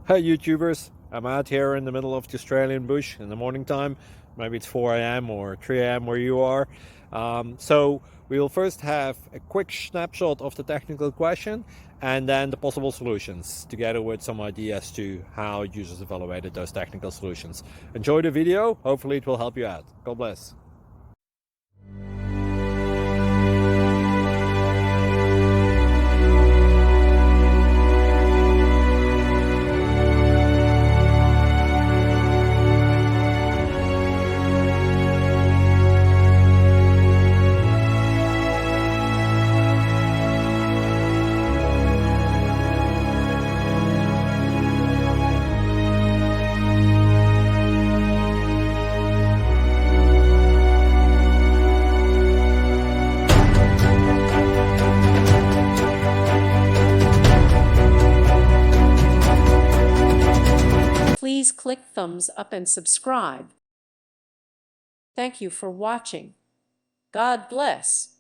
Hey YouTubers, I'm out here in the middle of the Australian bush in the morning time. Maybe it's 4 a.m. or 3 a.m. where you are. So we'll first have a quick snapshot of the technical question and then the possible solutions, together with some ideas to how users evaluated those technical solutions. Enjoy the video, hopefully it will help you out. God bless. Please click thumbs up and subscribe. Thank you for watching. God bless.